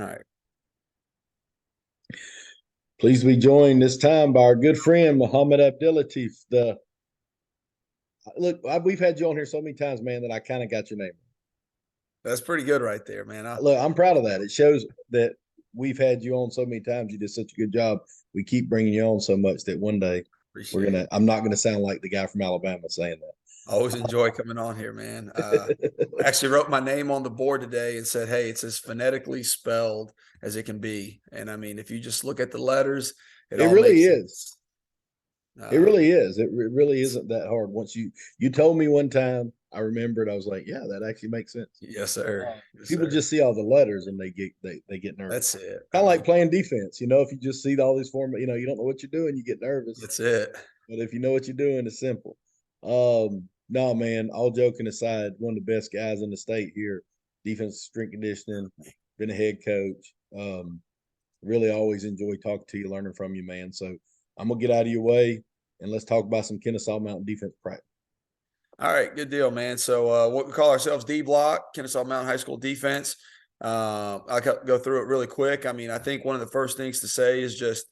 All right. Pleased to be joined this time by our good friend Muhammad Abdellatif. We've had you on here so many times, man, that I kind of got your name. That's pretty good right there, man. Look, I'm proud of that. It shows that we've had you on so many times. You did such a good job. We keep bringing you on so much that one day Appreciate it. I'm not gonna sound like the guy from Alabama saying I always enjoy coming on here, man. I that. actually wrote my name on the board today and said, hey, it's as phonetically spelled as it can be. And I mean, if you just look at the letters, it It all really makes is. sense. It really is. It really isn't that hard. Once you told me one time, I remembered. I was like, yeah, that actually makes sense. Yes, sir. Yes, People sir. just see all the letters and they get nervous. That's it. Kind I of mean, like playing defense. If you just see all these you don't know what you're doing, you get nervous. that's it. But if you know what you're doing, it's simple. No, man, all joking aside, one of the best guys in the state here, defensive strength conditioning, been a head coach. Really always enjoy talking to you, learning from you, man. So I'm gonna get out of your way and let's talk about some Kennesaw Mountain defense practice. All right, good deal, man. So what we call ourselves D Block, Kennesaw Mountain High School defense. I'll go through it really quick. I mean, I think one of the first things to say is just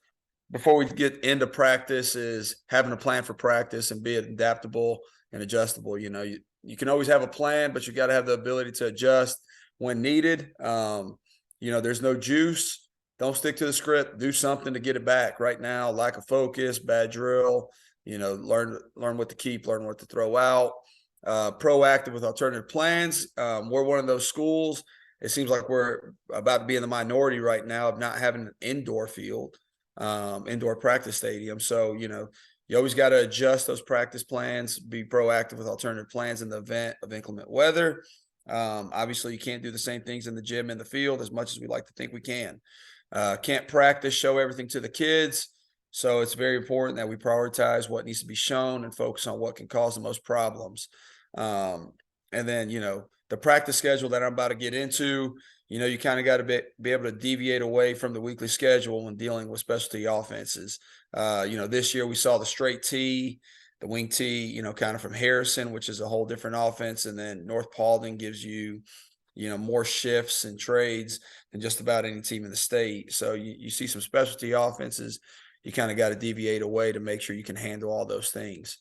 before we get into practice is having a plan for practice and being adaptable and adjustable. You can always have a plan, but you got to have the ability to adjust when needed. There's no juice. Don't stick to the script. Do something to get it back. Right now, lack of focus, bad drill. Learn what to keep, learn what to throw out. Proactive with alternative plans. We're one of those schools. It seems like we're about to be in the minority right now of not having an indoor field, indoor practice stadium. So, you always got to adjust those practice plans, be proactive with alternative plans in the event of inclement weather. Obviously, you can't do the same things in the gym and the field as much as we like to think we can. Can't practice, show everything to the kids. So it's very important that we prioritize what needs to be shown and focus on what can cause the most problems. And then, the practice schedule that I'm about to get into, you kind of got to be able to deviate away from the weekly schedule when dealing with specialty offenses. This year we saw the straight T, the wing T, kind of from Harrison, which is a whole different offense. And then North Paulding gives you, more shifts and trades than just about any team in the state. So you see some specialty offenses. You kind of got to deviate away to make sure you can handle all those things.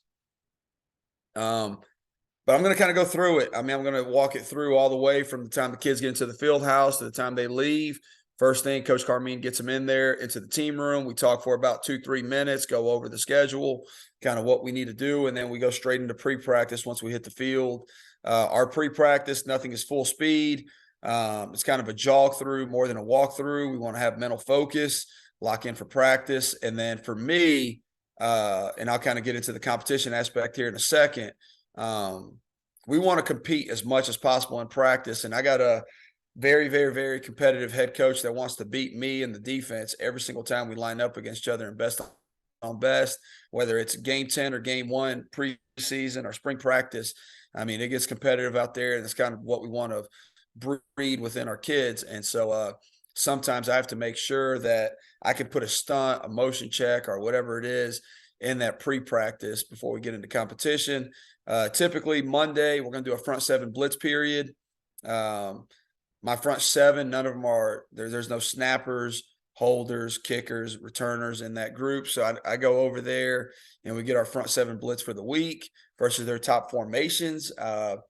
But I'm going to kind of go through it. I mean, I'm going to walk it through all the way from the time the kids get into the field house to the time they leave. First thing, Coach Carmine gets them in there into the team room. We talk for about 2-3 minutes, go over the schedule, kind of what we need to do, and then we go straight into pre-practice once we hit the field. Our pre-practice, nothing is full speed. It's kind of a jog through more than a walk through. We want to have mental focus, lock in for practice. And then for me, and I'll kind of get into the competition aspect here in a second, we want to compete as much as possible in practice. And I got a very, very, very competitive head coach that wants to beat me and the defense every single time we line up against each other and best on best, whether it's game 10 or game 1, preseason or spring practice. I mean, it gets competitive out there, and it's kind of what we want to breed within our kids. And so sometimes I have to make sure that I can put a stunt, a motion check, or whatever it is in that pre-practice before we get into competition. Typically Monday, we're going to do a front 7 blitz period. My front 7, none of them are there. There's no snappers, holders, kickers, returners in that group. So I go over there and we get our front 7 blitz for the week versus their top formations. And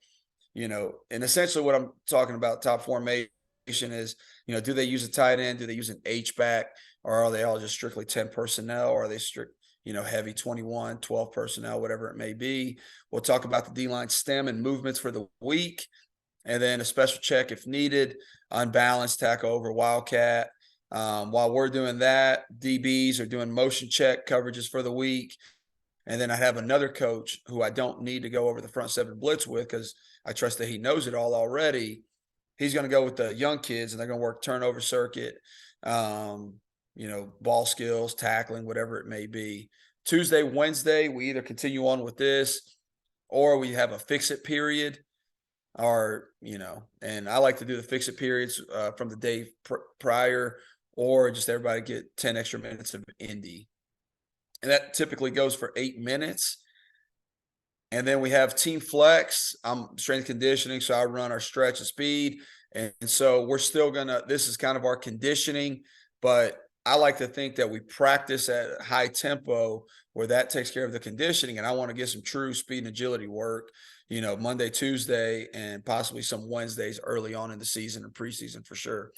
essentially what I'm talking about top formation is, do they use a tight end? Do they use an H-back? Or are they all just strictly 10 personnel? Or are they strict, heavy 21, 12 personnel, whatever it may be? We'll talk about the D-line stem and movements for the week. And then a special check if needed, unbalanced, tackle over wildcat. While we're doing that, DBs are doing motion check coverages for the week. And then I have another coach who I don't need to go over the front 7 blitz with because I trust that he knows it all already. He's going to go with the young kids, and they're going to work turnover circuit, ball skills, tackling, whatever it may be. Tuesday, Wednesday, we either continue on with this or we have a fix-it period. And I like to do the fix-it periods from the day prior, or just everybody get 10 extra minutes of indie. And that typically goes for 8 minutes. And then we have team flex. I'm strength conditioning, so I run our stretch and speed. And so we're still this is kind of our conditioning, but I like to think that we practice at a high tempo where that takes care of the conditioning. And I want to get some true speed and agility work, Monday, Tuesday, and possibly some Wednesdays early on in the season and preseason for sure.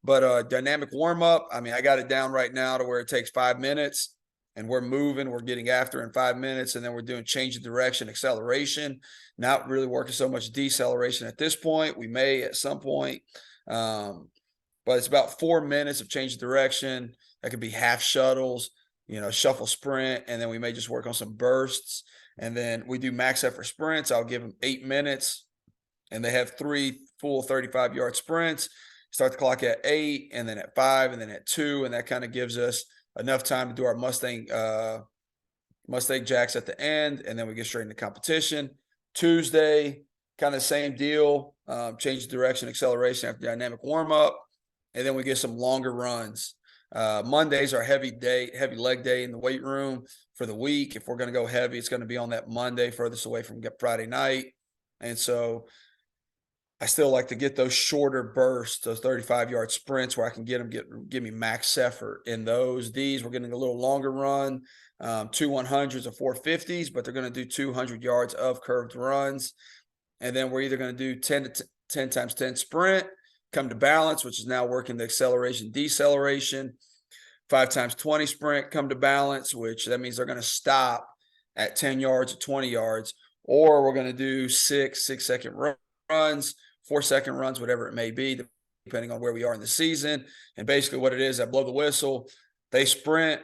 But dynamic warm up, I mean, I got it down right now to where it takes 5 minutes and we're moving, we're getting after in 5 minutes, and then we're doing change of direction, acceleration, not really working so much deceleration at this point. We may at some point, but it's about 4 minutes of change of direction. That could be half shuttles, shuffle sprint, and then we may just work on some bursts. And then we do max effort sprints. I'll give them 8 minutes, and they have 3 full 35-yard sprints. Start the clock at 8, and then at 5, and then at 2, and that kind of gives us enough time to do our Mustang jacks at the end, and then we get straight into competition. Tuesday, kind of same deal, change the direction, acceleration after dynamic warm-up, and then we get some longer runs. Monday's our heavy leg day in the weight room for the week. If we're going to go heavy, it's going to be on that Monday, furthest away from Friday night. And so I still like to get those shorter bursts, those 35-yard sprints where I can give me max effort in those. These, we're getting a little longer run, 2 100s or 450s, but they're going to do 200 yards of curved runs. And then we're either going to do 10 times 10 sprint, come to balance, which is now working the acceleration, deceleration, 5 times 20 sprint, come to balance, which that means they're going to stop at 10 yards or 20 yards, or we're going to do 6-second runs, 4-second runs, whatever it may be, depending on where we are in the season. And basically what it is, I blow the whistle, they sprint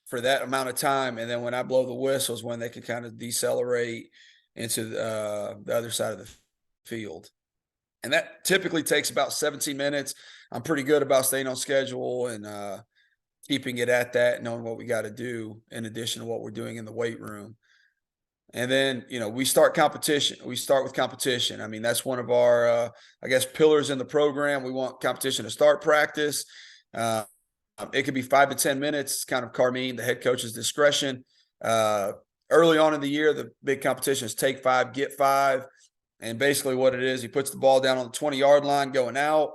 for that amount of time, and then when I blow the whistle is when they can kind of decelerate into the other side of the field. And that typically takes about 17 minutes. I'm pretty good about staying on schedule and keeping it at that, knowing what we got to do in addition to what we're doing in the weight room. And then, we start competition. We start with competition. I mean, that's one of our, pillars in the program. We want competition to start practice. It could be 5 to 10 minutes. It's kind of Carmine, the head coach's discretion. Early on in the year, the big competition is take 5, get 5. And basically what it is, he puts the ball down on the 20-yard line going out.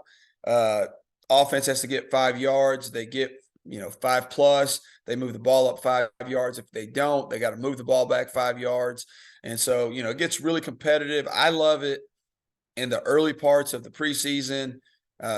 Offense has to get 5 yards. They get, 5 plus. They move the ball up 5 yards. If they don't, they got to move the ball back 5 yards. And so, it gets really competitive. I love it in the early parts of the preseason,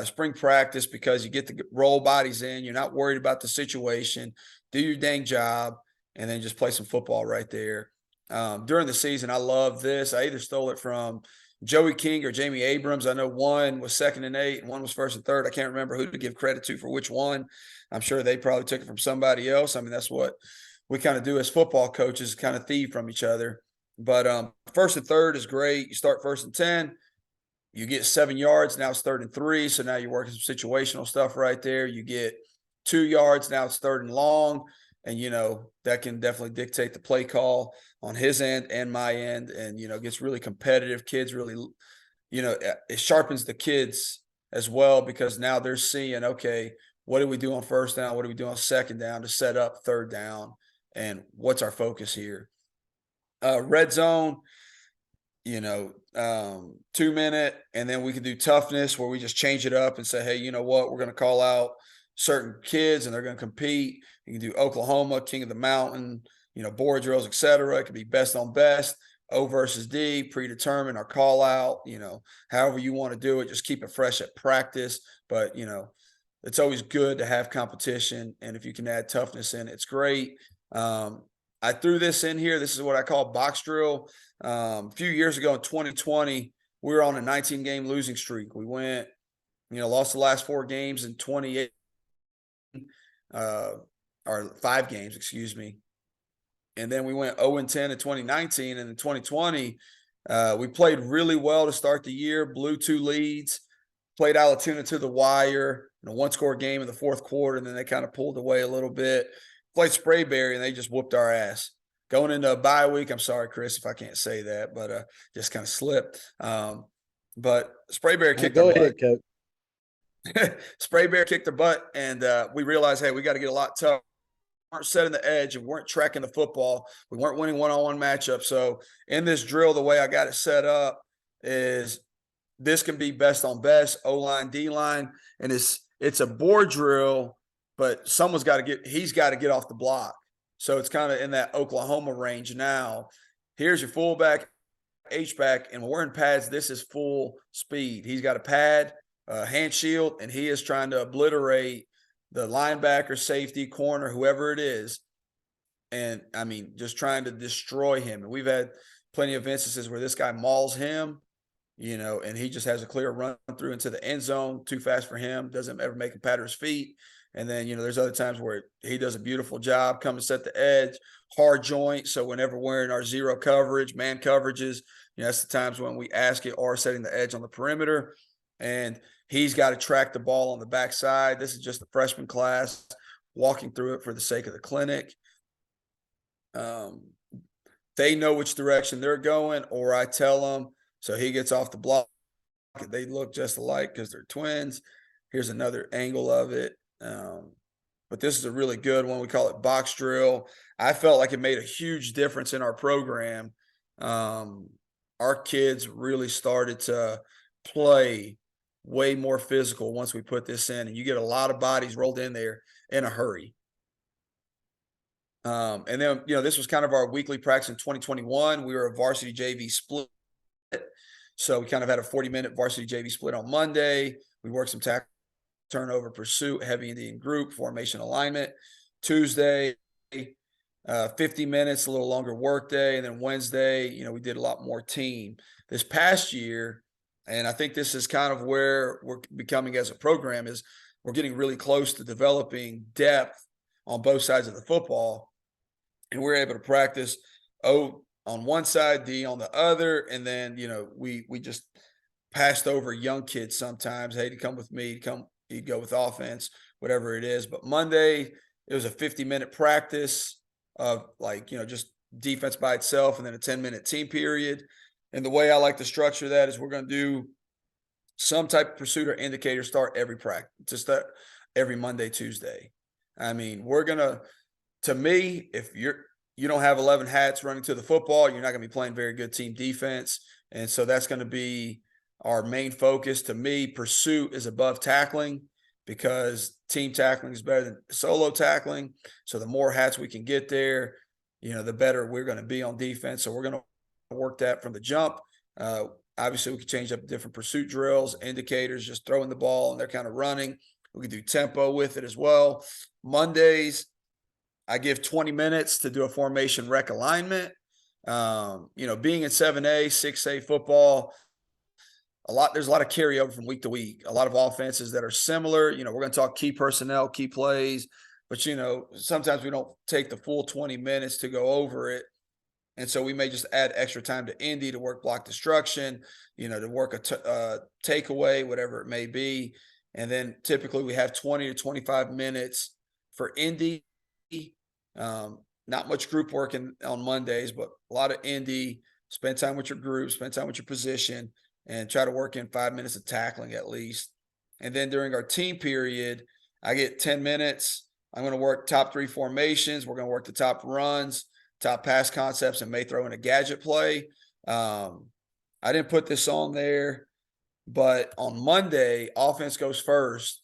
spring practice, because you get to roll bodies in. You're not worried about the situation. Do your dang job, and then just play some football right there. During the season, I love this. I either stole it from Joey King or Jamie Abrams. I know one was 2nd and 8 and one was 1st and 3rd. I can't remember who to give credit to for which one. I'm sure they probably took it from somebody else. I mean, that's what we kind of do as football coaches, kind of thieve from each other. But 1st and 3rd is great. You start 1st and 10. You get 7 yards. Now it's 3rd and 3. So now you're working some situational stuff right there. You get 2 yards. Now it's 3rd and long. And, that can definitely dictate the play call on his end and my end. And, gets really competitive. Kids really, it sharpens the kids as well, because now they're seeing, okay, what do we do on 1st down? What do we do on 2nd down to set up 3rd down? And what's our focus here? Red zone, 2-minute, and then we can do toughness where we just change it up and say, hey, you know what? We're going to call out certain kids and they're going to compete. You can do Oklahoma, King of the Mountain, board drills, etc. It could be best on best, O versus D, predetermined, or call out, however you want to do it. Just keep it fresh at practice. But, it's always good to have competition. And if you can add toughness in, it's great. I threw this in here. This is what I call box drill. A few years ago in 2020, we were on a 19-game losing streak. We went, lost the last 4 games in 28, or 5 games, excuse me. And then we went 0-10 in 2019. And in 2020, we played really well to start the year, blew 2 leads, played Alatoona to the wire in a 1-score game in the 4th quarter, and then they kind of pulled away a little bit. Played Sprayberry, and they just whooped our ass. Going into a bye week, I'm sorry, Chris, if I can't say that, but just kind of slipped. But Sprayberry kicked their butt. Go ahead, Coach. Sprayberry kicked their butt, and we realized, hey, we got to get a lot tougher. We weren't setting the edge and weren't tracking the football. We weren't winning one-on-one matchups. So in this drill, the way I got it set up is this can be best on best, O-line, D-line, and it's a board drill, but he's got to get off the block. So it's kind of in that Oklahoma range now. Here's your fullback, H-back, and when we're in pads, this is full speed. He's got a pad, hand shield, and he is trying to obliterate the linebacker, safety, corner, whoever it is. And, I mean, just trying to destroy him. And we've had plenty of instances where this guy mauls him, and he just has a clear run through into the end zone, too fast for him, doesn't ever make him pat his feet. And then, there's other times where he does a beautiful job, come and set the edge, hard joint. So whenever we're in our zero coverage, man coverages, that's the times when we ask it or setting the edge on the perimeter. And he's got to track the ball on the backside. This is just the freshman class walking through it for the sake of the clinic. They know which direction they're going, or I tell them. So he gets off the block. They look just alike because they're twins. Here's another angle of it. But this is a really good one. We call it box drill. I felt like it made a huge difference in our program. Our kids really started to play way more physical once we put this in, and you get a lot of bodies rolled in there in a hurry. And then, this was kind of our weekly practice in 2021. We were a varsity JV split. So we kind of had a 40-minute varsity JV split on Monday. We worked some tackle, turnover, pursuit, heavy Indian group, formation, alignment. Tuesday, 50 minutes, a little longer work day. And then Wednesday, we did a lot more team. This past year, and I think this is kind of where we're becoming as a program, is we're getting really close to developing depth on both sides of the football. And we're able to practice O on one side, D on the other. And then, we just passed over young kids sometimes. Hey, to come with me, he'd go with offense, whatever it is. But Monday, it was a 50-minute practice of just defense by itself, and then a 10-minute team period. And the way I like to structure that is we're going to do some type of pursuit or indicator start every practice, just every Monday, Tuesday. I mean, to me, if you don't have 11 hats running to the football, you're not going to be playing very good team defense. And so that's going to be our main focus. To me, pursuit is above tackling because team tackling is better than solo tackling. So the more hats we can get there, the better we're going to be on defense. So we're going to work that from the jump. Obviously, we can change up different pursuit drills, indicators, just throwing the ball, and they're kind of running. We can do tempo with it as well. Mondays, I give 20 minutes to do a formation rec alignment. Being in 7A, 6A football, there's a lot of carryover from week to week. A lot of offenses that are similar. We're going to talk key personnel, key plays, but sometimes we don't take the full 20 minutes to go over it. And so we may just add extra time to Indy to work block destruction, to work a takeaway, whatever it may be. And then typically we have 20 to 25 minutes for Indy. Not much group work on Mondays, but a lot of Indy. Spend time with your group, spend time with your position, and try to work in 5 minutes of tackling at least. And then during our team period, I get 10 minutes. I'm going to work top 3 formations. We're going to work the top runs, top pass concepts, and may throw in a gadget play. I didn't put this on there, but on Monday, offense goes first,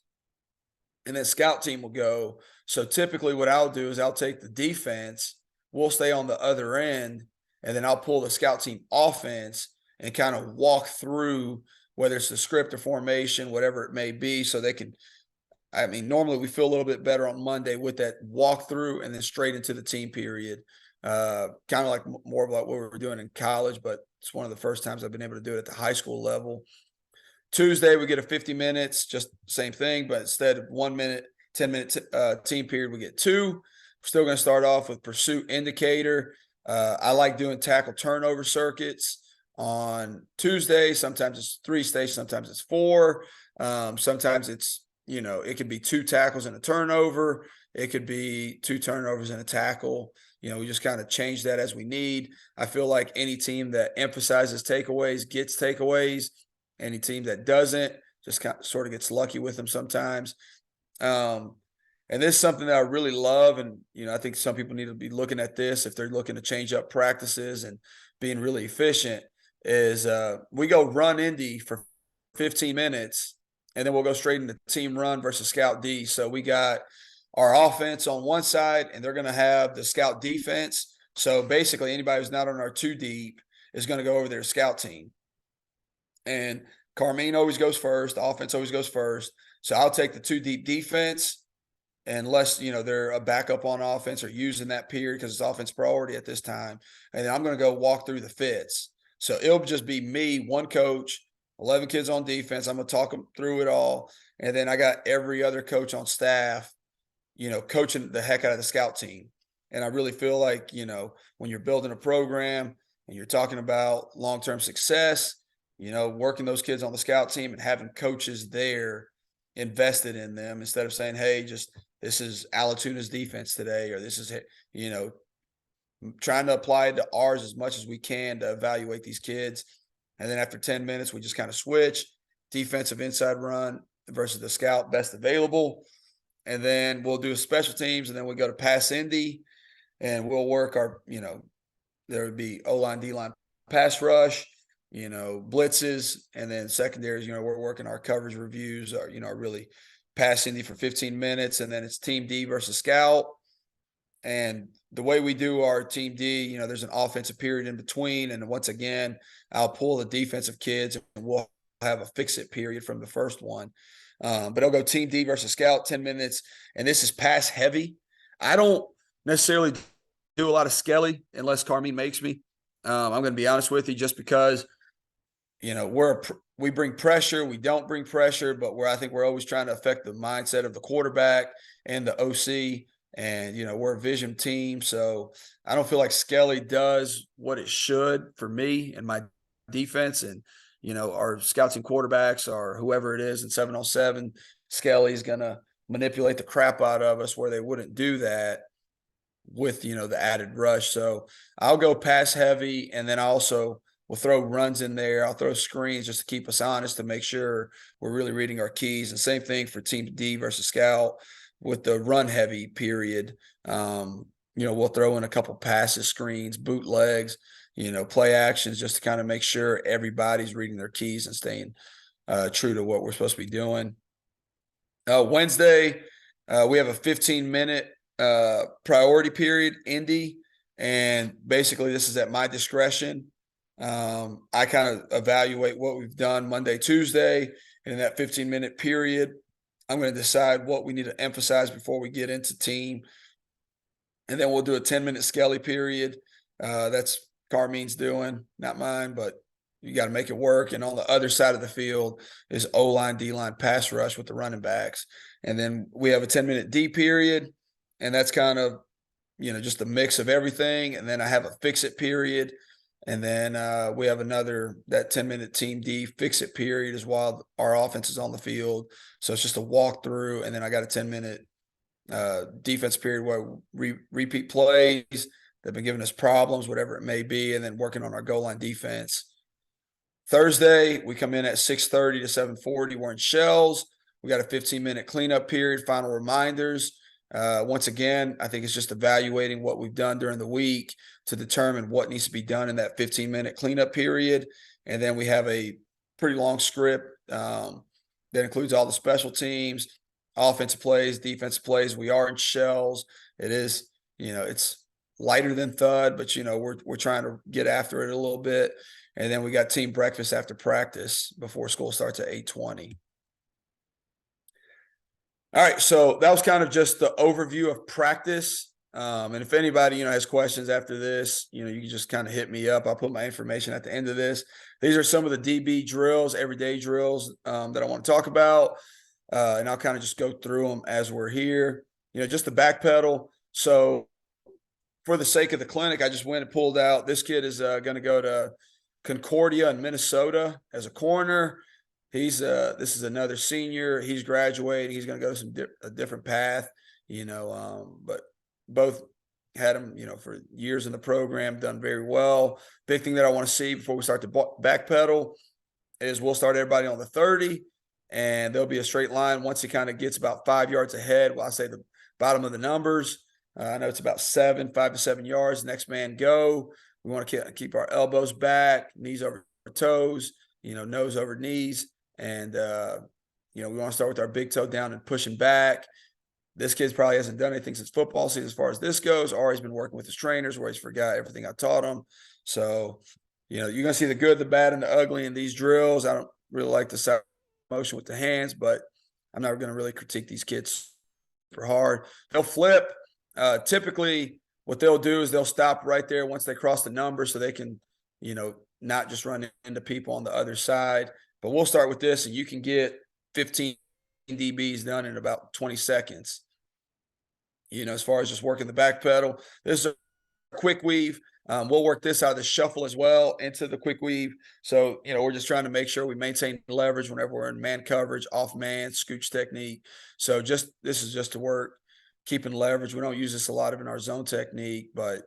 and then scout team will go. So typically what I'll do is I'll take the defense, we'll stay on the other end, and then I'll pull the scout team offense and kind of walk through whether it's the script or formation, whatever it may be, so they can – normally we feel a little bit better on Monday with that walk through and then straight into the team period. Kind of like more of like what we were doing in college, but it's one of the first times I've been able to do it at the high school level. Tuesday, we get a 50 minutes, just same thing, but instead of 1 minute, 10-minute team period, we get 2. We're still going to start off with pursuit indicator. I like doing tackle turnover circuits on Tuesday. Sometimes it's 3 stations, sometimes it's 4. Sometimes it's, it could be 2 tackles and a turnover. It could be 2 turnovers and a tackle. We just kind of change that as we need. I feel like any team that emphasizes takeaways gets takeaways. Any team that doesn't just kind of sort of gets lucky with them sometimes. And this is something that I really love. And, I think some people need to be looking at this if they're looking to change up practices and being really efficient is we go run Indy for 15 minutes, and then we'll go straight into team run versus scout D. So we got our offense on one side, and they're going to have the scout defense. So basically, anybody who's not on our 2 deep is going to go over their scout team. And Carmine always goes first. The offense always goes first. So I'll take the 2 deep defense, unless they're a backup on offense or using that period because it's offense priority at this time. And then I'm going to go walk through the fits. So it'll just be me, one coach, 11 kids on defense. I'm going to talk them through it all. And then I got every other coach on staff, coaching the heck out of the scout team. And I really feel like, when you're building a program and you're talking about long-term success, working those kids on the scout team and having coaches there invested in them instead of saying, hey, this is Alatuna's defense today, or this is, trying to apply it to ours as much as we can to evaluate these kids. And then after 10 minutes, we just kind of switch defensive inside run versus the scout best available. And then we'll do special teams, and then we go to pass Indy, and we'll work our, there would be O-line, D-line pass rush, blitzes, and then secondaries, we're working our coverage reviews, or, really pass Indy for 15 minutes, and then it's team D versus scout. And the way we do our team D, there's an offensive period in between. And once again, I'll pull the defensive kids and we'll have a fix-it period from the first one. But I'll go team D versus scout, 10 minutes. And this is pass heavy. I don't necessarily do a lot of skelly unless Carmine makes me. I'm going to be honest with you, just because, we bring pressure, we don't bring pressure, but I think we're always trying to affect the mindset of the quarterback and the OC. And, we're a vision team. So I don't feel like Skelly does what it should for me and my defense. And, our scouts and quarterbacks, or whoever it is in 7-on-7, Skelly's going to manipulate the crap out of us where they wouldn't do that with, the added rush. So I'll go pass heavy. And then I also will throw runs in there. I'll throw screens just to keep us honest, to make sure we're really reading our keys. And same thing for team D versus scout. With the run heavy period, we'll throw in a couple passes, screens, bootlegs, play actions, just to kind of make sure everybody's reading their keys and staying true to what we're supposed to be doing. Wednesday, we have a 15-minute priority period, Indy, and basically this is at my discretion. I kind of evaluate what we've done Monday, Tuesday, and in that 15-minute period, I'm going to decide what we need to emphasize before we get into team. And then we'll do a 10-minute Skelly period. That's Carmine's doing, not mine, but you got to make it work. And on the other side of the field is O-line, D-line pass rush with the running backs. And then we have a 10-minute D period, and that's kind of, just a mix of everything. And then I have a fix-it period. And then we have that 10-minute team D fix-it period as while our offense is on the field. So it's just a walkthrough. And then I got a 10-minute defense period where we repeat plays that have been giving us problems, whatever it may be, and then working on our goal line defense. Thursday, we come in at 6:30 to 7:40. We're in shells. We got a 15-minute cleanup period, final reminders. Once again, I think it's just evaluating what we've done during the week to determine what needs to be done in that 15-minute cleanup period. And then we have a pretty long script that includes all the special teams, offensive plays, defensive plays. We are in shells. It is, it's lighter than thud, but, we're trying to get after it a little bit. And then we got team breakfast after practice before school starts at 8:20. All right, so that was kind of just the overview of practice. And if anybody, has questions after this, you can just kind of hit me up. I'll put my information at the end of this. These are some of the DB drills, everyday drills that I want to talk about. And I'll kind of just go through them as we're here. Just the back pedal. So for the sake of the clinic, I just went and pulled out. This kid is going to go to Concordia in Minnesota as a corner. This is another senior. He's graduating. He's going to go a different path, but both had him, for years in the program, done very well. Big thing that I want to see before we start the back pedal is we'll start everybody on the 30, and there'll be a straight line once he kind of gets about 5 yards ahead. Well, I say the bottom of the numbers. I know it's about 5 to 7 yards. Next man go. We want to keep our elbows back, knees over toes, nose over knees. And, we want to start with our big toe down and pushing back. This kid probably hasn't done anything since football season as far as this goes, or he's been working with his trainers where he's forgot everything I taught him. So, you're going to see the good, the bad, and the ugly in these drills. I don't really like the side motion with the hands, but I'm not going to really critique these kids super hard. They'll flip. Typically, what they'll do is they'll stop right there once they cross the number so they can, not just run into people on the other side. But we'll start with this, and you can get 15 DBs done in about 20 seconds. As far as just working the back pedal, this is a quick weave. We'll work this out of the shuffle as well into the quick weave. So, we're just trying to make sure we maintain leverage whenever we're in man coverage, off man, scooch technique. So this is just to work, keeping leverage. We don't use this a lot in our zone technique, but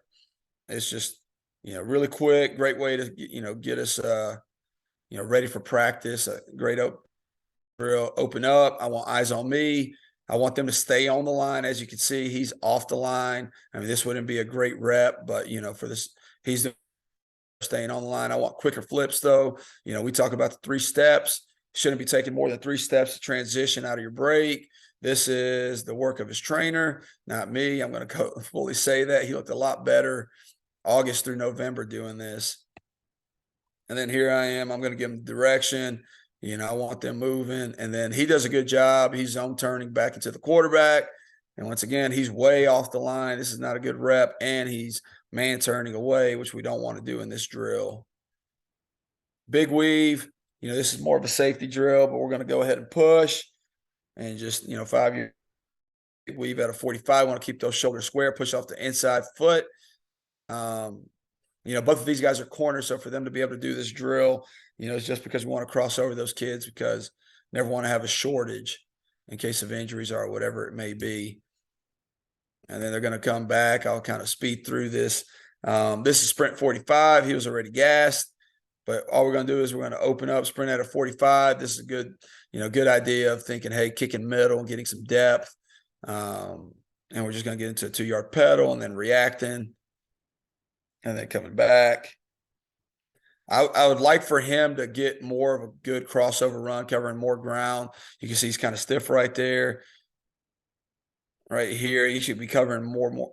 it's just, really quick, great way to, get us, ready for practice. A great drill, open up. I want eyes on me. I want them to stay on the line. As you can see, he's off the line. I mean, this wouldn't be a great rep, but, for this, he's staying on the line. I want quicker flips, though. We talk about the 3 steps. Shouldn't be taking more than 3 steps to transition out of your break. This is the work of his trainer, not me. I'm going to fully say that. He looked a lot better August through November doing this. And then here I am. I'm going to give him direction. I want them moving. And then he does a good job. He's zone turning back into the quarterback. And once again, he's way off the line. This is not a good rep. And he's man turning away, which we don't want to do in this drill. Big weave. This is more of a safety drill, but we're going to go ahead and push. And just, 5-year weave at a 45. Want to keep those shoulders square, push off the inside foot. Both of these guys are corners. So for them to be able to do this drill, it's just because we want to cross over those kids because never want to have a shortage in case of injuries or whatever it may be. And then they're going to come back. I'll kind of speed through this. This is sprint 45. He was already gassed, but all we're going to do is we're going to open up, sprint at a 45. This is a good, good idea of thinking, hey, kicking middle and getting some depth. And we're just going to get into a 2-yard pedal and then reacting and then coming back. I would like for him to get more of a good crossover run, covering more ground. You can see he's kind of stiff right there. Right here, he should be covering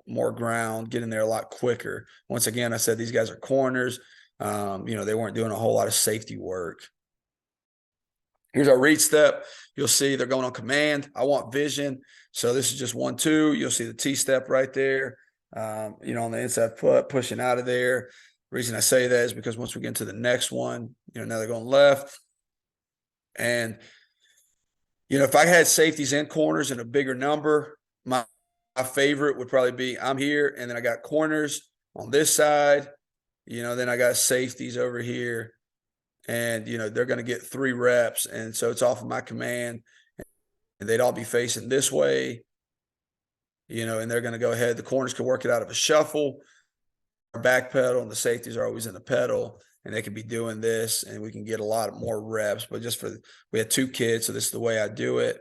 more ground, getting there a lot quicker. Once again, I said these guys are corners. They weren't doing a whole lot of safety work. Here's our read step. You'll see they're going on command. I want vision. So this is just 1-2. You'll see the T-step right there, on the inside foot, pushing out of there. The reason I say that is because once we get into the next one, now they're going left. And, if I had safeties and corners in a bigger number, my favorite would probably be I'm here, and then I got corners on this side. Then I got safeties over here. And, they're going to get 3 reps. And so it's off of my command. And they'd all be facing this way, and they're going to go ahead. The corners can work it out of a shuffle. Our back pedal and the safeties are always in the pedal, and they could be doing this, and we can get a lot more reps. But we had 2 kids, so this is the way I do it.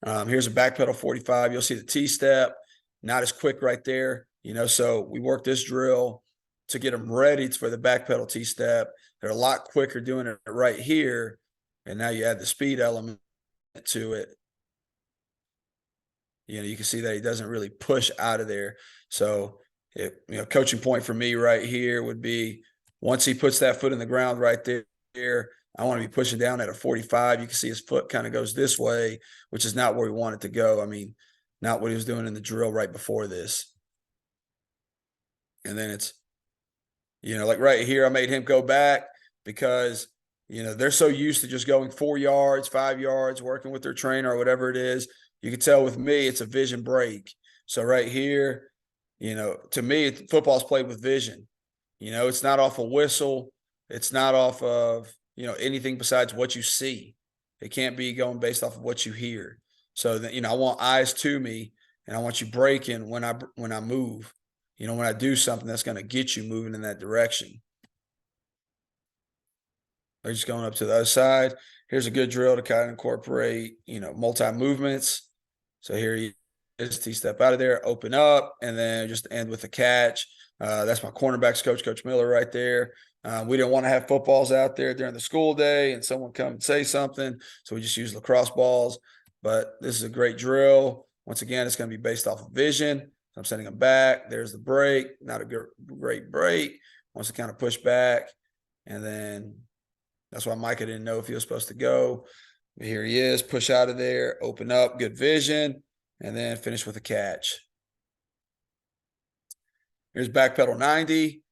Here's a back pedal 45. You'll see the T-step, not as quick right there. So we work this drill to get them ready for the back pedal T-step. They're a lot quicker doing it right here, and now you add the speed element to it. You can see that he doesn't really push out of there. So, coaching point for me right here would be once he puts that foot in the ground right there, I want to be pushing down at a 45. You can see his foot kind of goes this way, which is not where we want it to go. I mean, not what he was doing in the drill right before this. And then it's, like right here, I made him go back because, they're so used to just going 4 yards, 5 yards, working with their trainer or whatever it is. You can tell with me, it's a vision break. So right here, to me, football's played with vision. It's not off a whistle. It's not off of, anything besides what you see. It can't be going based off of what you hear. So that, I want eyes to me, and I want you breaking when I move. When I do something that's going to get you moving in that direction. They're just going up to the other side. Here's a good drill to kind of incorporate, multi-movements. So here he is, T-step out of there, open up, and then just end with a catch. That's my cornerbacks coach, Coach Miller right there. We didn't want to have footballs out there during the school day and someone come and say something, so we just use lacrosse balls. But this is a great drill. Once again, it's going to be based off of vision. I'm sending them back. There's the break. Not a great break. Wants to kind of push back. And then that's why Micah didn't know if he was supposed to go. But here he is. Push out of there. Open up. Good vision. And then finish with a catch. Here's back pedal 90.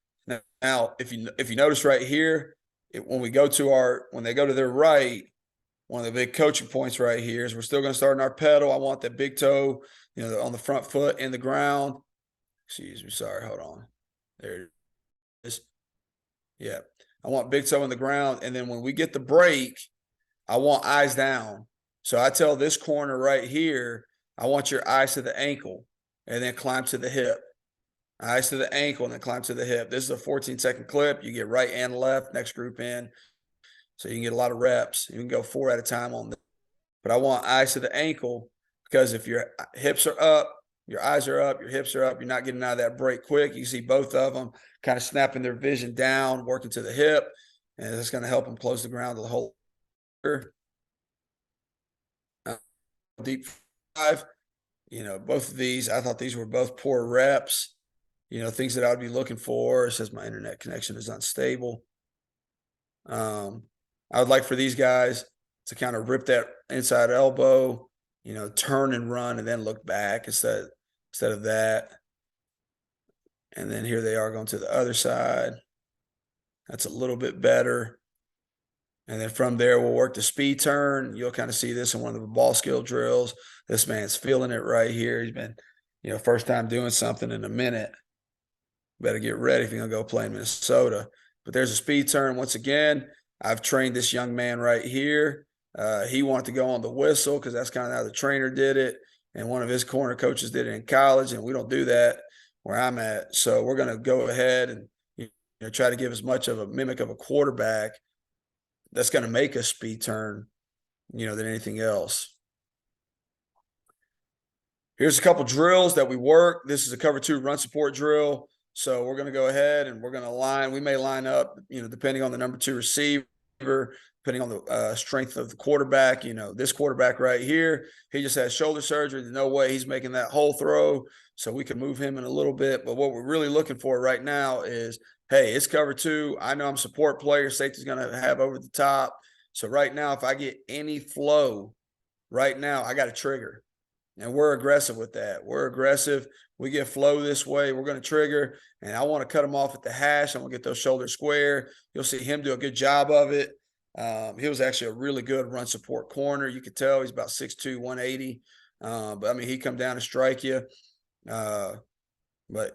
Now, if you notice right here, when they go to their right, one of the big coaching points right here is we're still going to start in our pedal. I want that big toe, on the front foot in the ground. Excuse me. Sorry. Hold on. There it is. Yeah. I want big toe in the ground. And then when we get the break, I want eyes down. So I tell this corner right here, I want your eyes to the ankle and then climb to the hip. Eyes to the ankle and then climb to the hip. This is a 14-second clip. You get right and left, next group in. So you can get a lot of reps. You can go 4 at a time on this. But I want eyes to the ankle because if your hips are up, your eyes are up, your hips are up, you're not getting out of that break quick. You see both of them kind of snapping their vision down, working to the hip, and that's going to help them close the ground to the whole deep 5. Both of these, I thought these were both poor reps. Things that I would be looking for. It says my internet connection is unstable. I would like for these guys to kind of rip that inside elbow, turn and run and then look back instead of that. And then here they are going to the other side. That's a little bit better. And then from there, we'll work the speed turn. You'll kind of see this in one of the ball skill drills. This man's feeling it right here. He's been, first time doing something in a minute. Better get ready if you're going to go play in Minnesota. But there's a speed turn. Once again, I've trained this young man right here. He wanted to go on the whistle because that's kind of how the trainer did it. And one of his corner coaches did it in college, and we don't do that where I'm at. So we're going to go ahead and try to give as much of a mimic of a quarterback that's going to make a speed turn, than anything else. Here's a couple drills that we work. This is a cover 2 run support drill. So we're going to go ahead and we're going to line. We may line up, depending on the number 2 receiver, depending on the strength of the quarterback. This quarterback right here, he just had shoulder surgery. There's no way he's making that whole throw. So we can move him in a little bit. But what we're really looking for right now is, hey, it's cover 2. I know I'm a support player. Safety's going to have over the top. So right now, if I get any flow right now, I got to trigger. And we're aggressive with that. We're aggressive. We get flow this way. We're going to trigger. And I want to cut him off at the hash. I want to get those shoulders square. You'll see him do a good job of it. He was actually a really good run support corner. You could tell he's about 6'2", 180. But, he come down to strike you. But,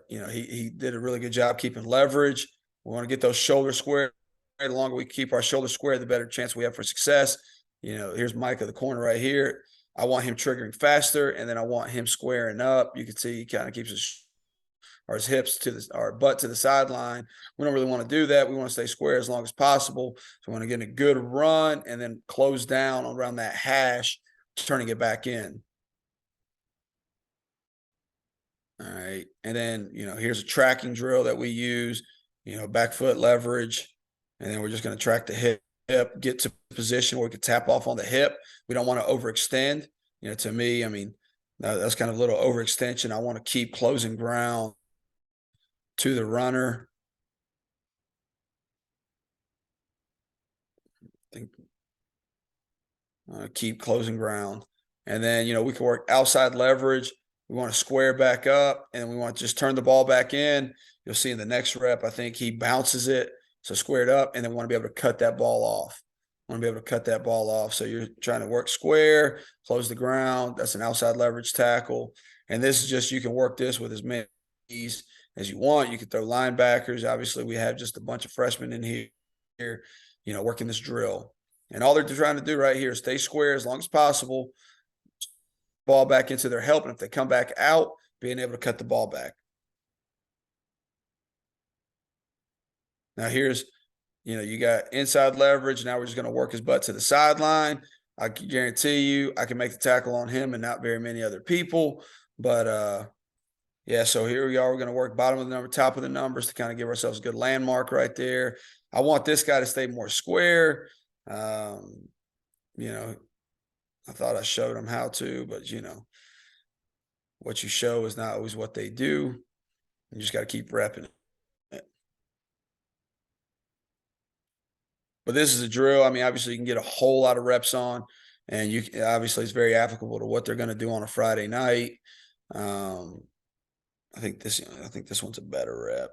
he did a really good job keeping leverage. We want to get those shoulders square. The longer we keep our shoulders square, the better chance we have for success. Here's Micah, the corner right here. I want him triggering faster, and then I want him squaring up. You can see he kind of keeps his hips to our butt to the sideline. We don't really want to do that. We want to stay square as long as possible. So we want to get a good run and then close down around that hash, turning it back in. All right. And then, here's a tracking drill that we use, back foot leverage. And then we're just going to track the hip, get to position where we can tap off on the hip. We don't want to overextend. To me, that's kind of a little overextension. I want to keep closing ground to the runner. Keep closing ground. And then, we can work outside leverage. We want to square back up, and we want to just turn the ball back in. You'll see in the next rep, I think he bounces it. So squared up, and then want to be able to cut that ball off. So you're trying to work square, close the ground. That's an outside leverage tackle. And this is just, you can work this with as many as you want. You can throw linebackers. Obviously, we have just a bunch of freshmen in here, working this drill. And all they're trying to do right here is stay square as long as possible, ball back into their help. And if they come back out, being able to cut the ball back. Now here's, you got inside leverage. Now we're just going to work his butt to the sideline. I can guarantee you I can make the tackle on him and not very many other people. But Yeah, so here we are. We're going to work bottom of the number, top of the numbers to kind of give ourselves a good landmark right there. I want this guy to stay more square. You know, I thought I showed him how to, but what you show is not always what they do. You just got to keep repping it. But this is a drill. I mean, obviously you can get a whole lot of reps on, and obviously it's very applicable to what they're going to do on a Friday night. Um, I think this one's a better rep.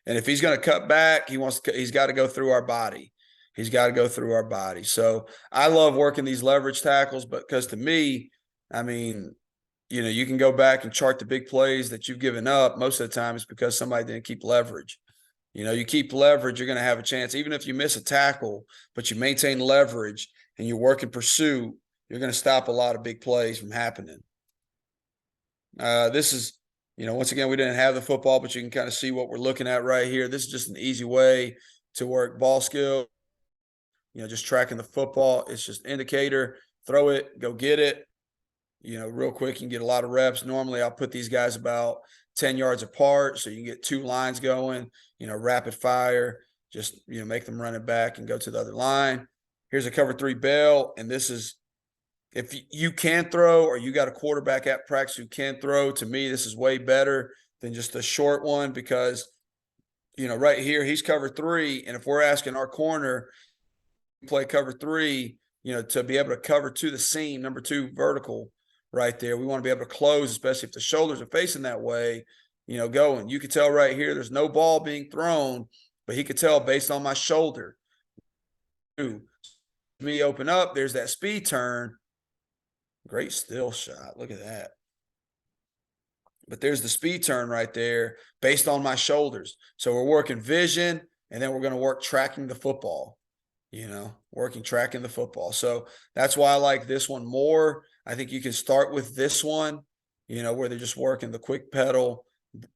And if he's going to cut back, he's got to go through our body. He's got to go through our body. So I love working these leverage tackles, but because to me, I mean, you can go back and chart the big plays that you've given up. Most of the time, it's because somebody didn't keep leverage. You keep leverage, you're going to have a chance. Even if you miss a tackle, but you maintain leverage and you work in pursuit, you're going to stop a lot of big plays from happening. This is, once again, we didn't have the football, but you can kind of see what we're looking at right here. This is just an easy way to work ball skill. Just tracking the football. It's just indicator, throw it, go get it. Real quick, you can get a lot of reps. Normally, I'll put these guys about 10 yards apart so you can get two lines going, rapid fire, just, make them run it back and go to the other line. Here's a cover 3 bail, and this is, if you can throw or you got a quarterback at practice who can throw, to me, this is way better than just a short one because, right here, he's cover 3, and if we're asking our corner play cover 3, to be able to cover to the seam, number 2 vertical right there. We want to be able to close, especially if the shoulders are facing that way, going. You can tell right here there's no ball being thrown, but he could tell based on my shoulder. Me open up, there's that speed turn. Great still shot. Look at that. But there's the speed turn right there based on my shoulders. So we're working vision, and then we're going to work tracking the football. Tracking the football. So that's why I like this one more. I think you can start with this one, where they're just working the quick pedal,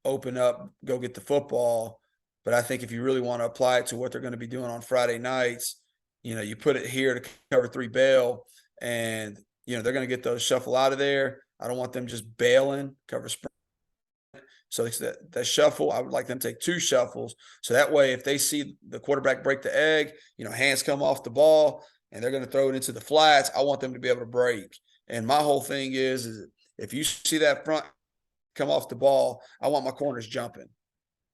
open up, go get the football. But I think if you really want to apply it to what they're going to be doing on Friday nights, you put it here to cover 3 bail, and, they're going to get those shuffle out of there. I don't want them just bailing, cover sprint. So it's that shuffle. I would like them to take 2 shuffles. So that way, if they see the quarterback break the egg, hands come off the ball and they're going to throw it into the flats, I want them to be able to break. And my whole thing is if you see that front come off the ball, I want my corners jumping.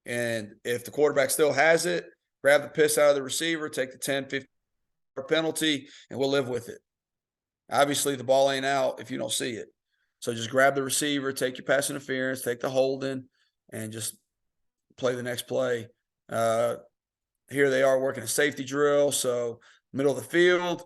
And if the quarterback still has it, grab the piss out of the receiver, take the 10, 15 penalty, and we'll live with it. Obviously, the ball ain't out if you don't see it. So just grab the receiver, take your pass interference, take the holding, and just play the next play. Here they are working a safety drill. So middle of the field,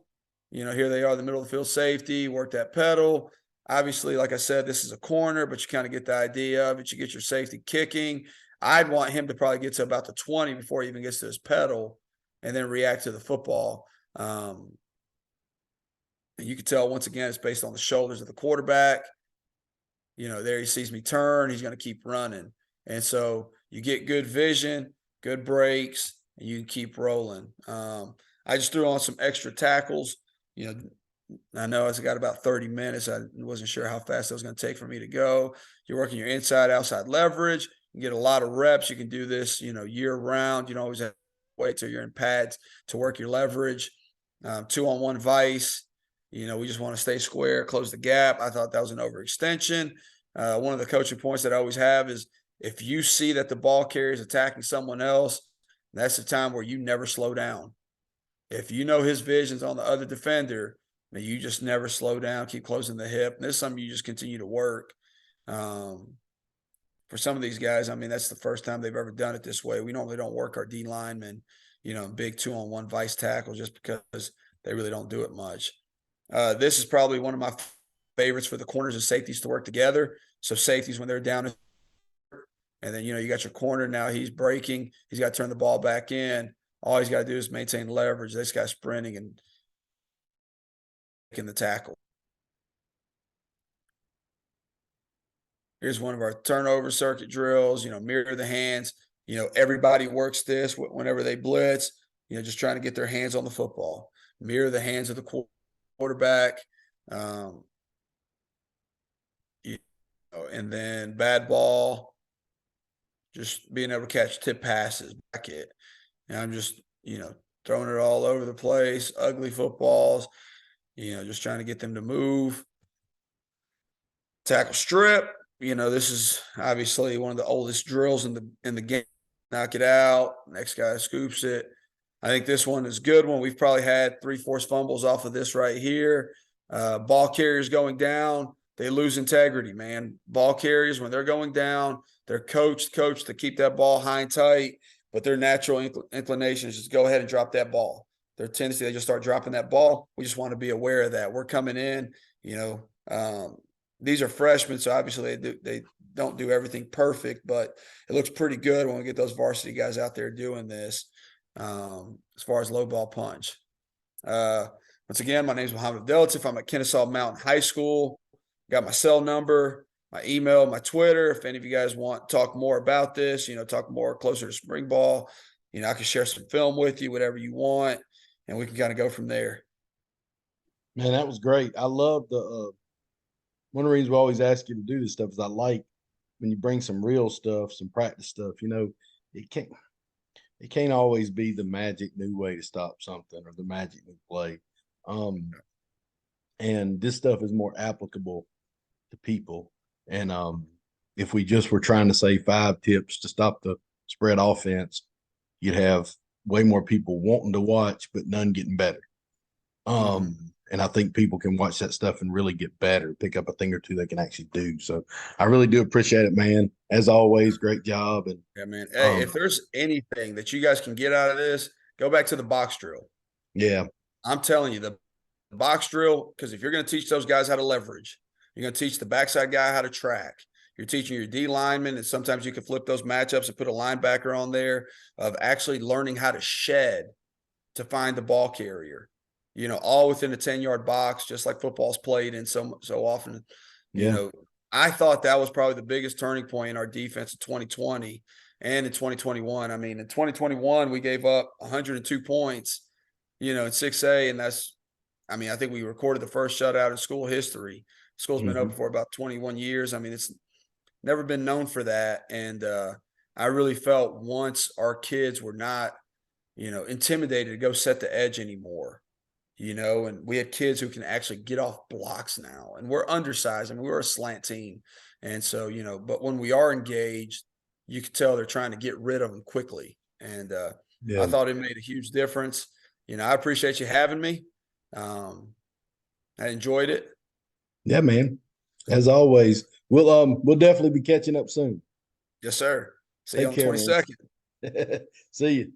here they are, the middle of the field safety, work that pedal. Obviously, like I said, this is a corner, but you kind of get the idea of it. You get your safety kicking. I'd want him to probably get to about the 20 before he even gets to his pedal and then react to the football. And you can tell, once again, it's based on the shoulders of the quarterback. There he sees me turn, he's going to keep running. And so you get good vision, good breaks, and you can keep rolling. I just threw on some extra tackles. I know I got about 30 minutes. I wasn't sure how fast it was going to take for me to go. You're working your inside, outside leverage. You get a lot of reps. You can do this, year round. You don't always have to wait till you're in pads to work your leverage. 2-on-1 vice. We just want to stay square, close the gap. I thought that was an overextension. One of the coaching points that I always have is if you see that the ball carrier is attacking someone else, that's the time where you never slow down. If you know his vision's on the other defender, then you just never slow down, keep closing the hip. And this is something you just continue to work. For some of these guys, I mean, that's the first time they've ever done it this way. We normally don't work our D linemen, big 2-on-1 vice tackle just because they really don't do it much. This is probably one of my favorites for the corners and safeties to work together. So safeties, when they're down, and then, you got your corner. Now he's breaking. He's got to turn the ball back in. All he's got to do is maintain leverage. This guy's sprinting and making the tackle. Here's one of our turnover circuit drills, mirror the hands. Everybody works this whenever they blitz, just trying to get their hands on the football. Mirror the hands of the quarterback. and then bad ball, just being able to catch tip passes back it. And I'm just, throwing it all over the place, ugly footballs, just trying to get them to move. Tackle strip, this is obviously one of the oldest drills in the game. Knock it out, next guy scoops it. I think this one is a good one. We've probably had 3 forced fumbles off of this right here. Ball carriers going down, they lose integrity, man. Ball carriers, when they're going down, they're coached to keep that ball high and tight, but their natural inclination is just go ahead and drop that ball. Their tendency, they just start dropping that ball. We just want to be aware of that. We're coming in, these are freshmen, so obviously they don't do everything perfect, but it looks pretty good when we get those varsity guys out there doing this. As far as low ball punch. Once again, my name is Mohammed Abdellatif. I'm at Kennesaw Mountain High School. Got my cell number, my email, my Twitter. If any of you guys want to talk more about this, talk more closer to spring ball, I can share some film with you, whatever you want, and we can kind of go from there. Man, that was great. I love one of the reasons we always ask you to do this stuff is I like when you bring some real stuff, some practice stuff. It can't always be the magic new way to stop something or the magic new play. And this stuff is more applicable to people. And if we just were trying to say 5 tips to stop the spread offense, you'd have way more people wanting to watch, but none getting better. And I think people can watch that stuff and really get better, pick up a thing or two they can actually do. So I really do appreciate it, man. As always, great job. And yeah, man. Hey, if there's anything that you guys can get out of this, go back to the box drill. Yeah. I'm telling you, the box drill, because if you're going to teach those guys how to leverage, you're going to teach the backside guy how to track. You're teaching your D lineman, and sometimes you can flip those matchups and put a linebacker on there of actually learning how to shed to find the ball carrier. All within a 10-yard box, just like football's played in so often. Yeah. I thought that was probably the biggest turning point in our defense in 2020 and in 2021. I mean, in 2021, we gave up 102 points, in 6A, and I think we recorded the first shutout in school history. School's been open for about 21 years. I mean, it's never been known for that, and I really felt once our kids were not, intimidated to go set the edge anymore. And we had kids who can actually get off blocks now, and we're undersized. I mean, we're a slant team. And so, but when we are engaged, you can tell they're trying to get rid of them quickly. And I thought it made a huge difference. I appreciate you having me. I enjoyed it. Yeah, man. As always, we'll definitely be catching up soon. Yes, sir. See you Take on care, 22nd. See you.